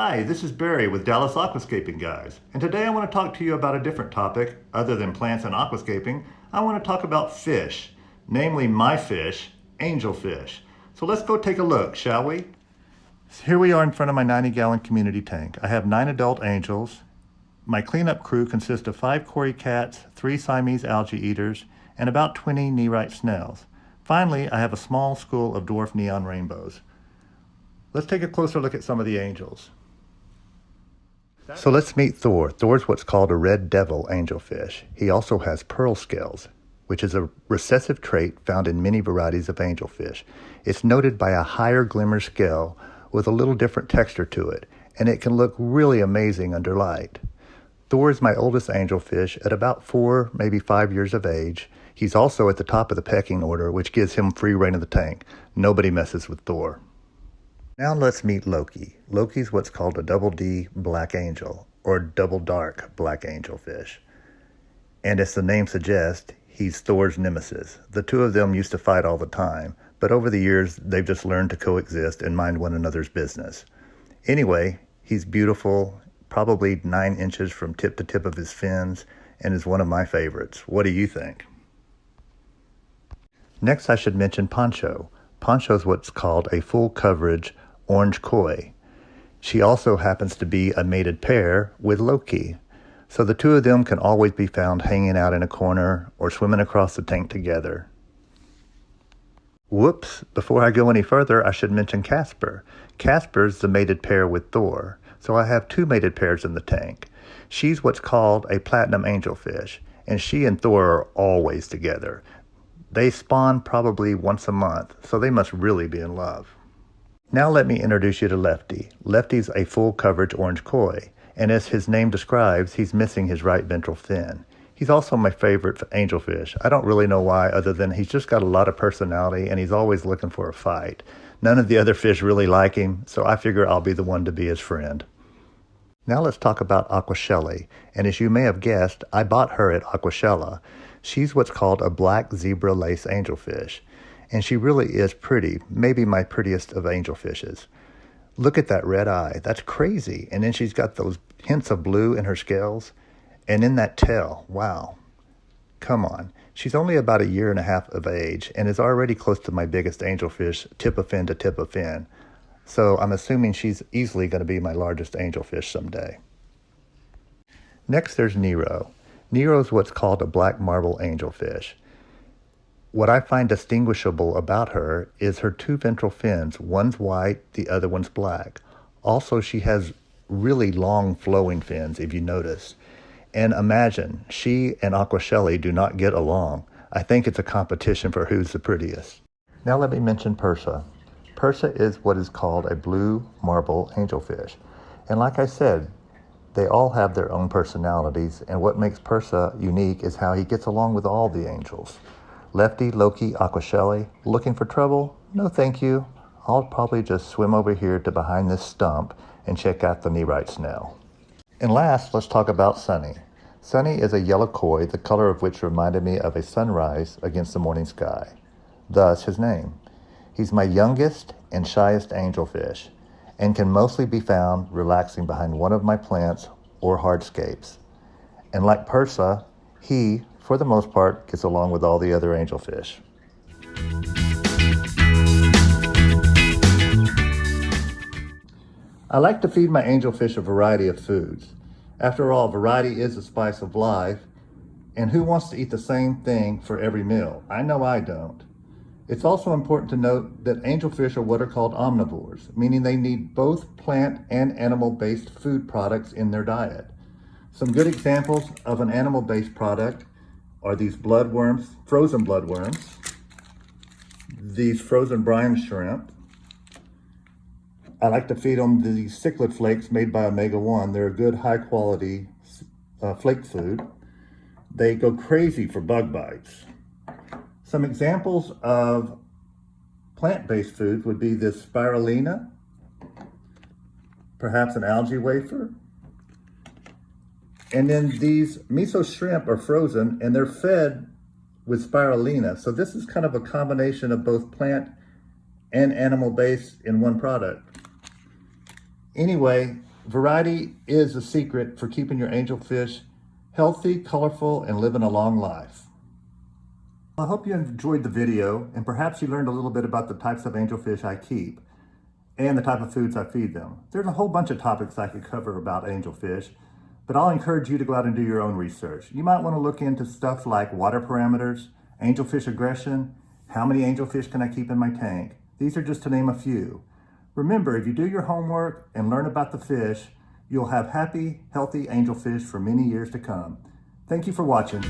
Hi, this is Barry with Dallas Aquascaping Guys, and today I want to talk to you about a different topic other than plants and aquascaping. I want to talk about fish, namely my fish, angelfish. So let's go take a look, shall we? Here we are in front of my 90-gallon community tank. I have 9 adult angels. My cleanup crew consists of 5 cory cats, 3 Siamese algae eaters, and about 20 nerite snails. Finally, I have a small school of dwarf neon rainbows. Let's take a closer look at some of the angels. So let's meet Thor. Thor's what's called a red devil angelfish. He also has pearl scales, which is a recessive trait found in many varieties of angelfish. It's noted by a higher glimmer scale with a little different texture to it, and it can look really amazing under light. Thor is my oldest angelfish at about 4, maybe 5 years of age. He's also at the top of the pecking order, which gives him free reign of the tank. Nobody messes with Thor. Now let's meet Loki. Loki's what's called a double D black angel, or double dark black angelfish. And as the name suggests, he's Thor's nemesis. The two of them used to fight all the time, but over the years, they've just learned to coexist and mind one another's business. Anyway, he's beautiful, probably 9 inches from tip to tip of his fins, and is one of my favorites. What do you think? Next, I should mention Poncho. Poncho's what's called a full coverage orange koi. She also happens to be a mated pair with Loki. So the two of them can always be found hanging out in a corner or swimming across the tank together. Whoops, before I go any further, I should mention Casper. Casper's the mated pair with Thor. So I have 2 mated pairs in the tank. She's what's called a platinum angelfish, and she and Thor are always together. They spawn probably once a month, so they must really be in love. Now let me introduce you to Lefty. Lefty's a full coverage orange koi, and as his name describes, he's missing his right ventral fin. He's also my favorite angelfish. I don't really know why, other than he's just got a lot of personality and he's always looking for a fight. None of the other fish really like him, so I figure I'll be the one to be his friend. Now let's talk about Aquashelly, and as you may have guessed, I bought her at Aquashella. She's what's called a black zebra lace angelfish, and she really is pretty, maybe my prettiest of angelfishes. Look at that red eye, that's crazy, and then she's got those hints of blue in her scales, and in that tail, wow. Come on, she's only about 1.5 years of age, and is already close to my biggest angelfish, tip of fin to tip of fin. So I'm assuming she's easily going to be my largest angelfish someday. Next, there's Nero. Nero's what's called a black marble angelfish. What I find distinguishable about her is her 2 ventral fins. One's white, the other one's black. Also, she has really long flowing fins, if you notice. And imagine, she and Aquashelly do not get along. I think it's a competition for who's the prettiest. Now let me mention Persa. Persa is what is called a blue marble angelfish. And like I said, they all have their own personalities, and what makes Persa unique is how he gets along with all the angels. Lefty, Loki, Aquashelly, looking for trouble? No thank you. I'll probably just swim over here to behind this stump and check out the nerite snail. And last, let's talk about Sunny. Sunny is a yellow koi, the color of which reminded me of a sunrise against the morning sky. Thus his name. He's my youngest and shyest angelfish, and can mostly be found relaxing behind one of my plants or hardscapes. And like Persa, he, for the most part, gets along with all the other angelfish. I like to feed my angelfish a variety of foods. After all, variety is the spice of life, and who wants to eat the same thing for every meal? I know I don't. It's also important to note that angelfish are what are called omnivores, meaning they need both plant and animal-based food products in their diet. Some good examples of an animal-based product are these bloodworms, frozen bloodworms, these frozen brine shrimp. I like to feed them these cichlid flakes made by Omega-1. They're a good high-quality flake food. They go crazy for bug bites. Some examples of plant-based foods would be this spirulina, perhaps an algae wafer. And then these miso shrimp are frozen and they're fed with spirulina. So this is kind of a combination of both plant and animal-based in one product. Anyway, Variety is the secret for keeping your angelfish healthy, colorful, and living a long life. I hope you enjoyed the video, and perhaps you learned a little bit about the types of angelfish I keep and the type of foods I feed them. There's a whole bunch of topics I could cover about angelfish, but I'll encourage you to go out and do your own research. You might want to look into stuff like water parameters, angelfish aggression, how many angelfish can I keep in my tank. These are just to name a few. Remember, if you do your homework and learn about the fish, you'll have happy, healthy angelfish for many years to come. Thank you for watching.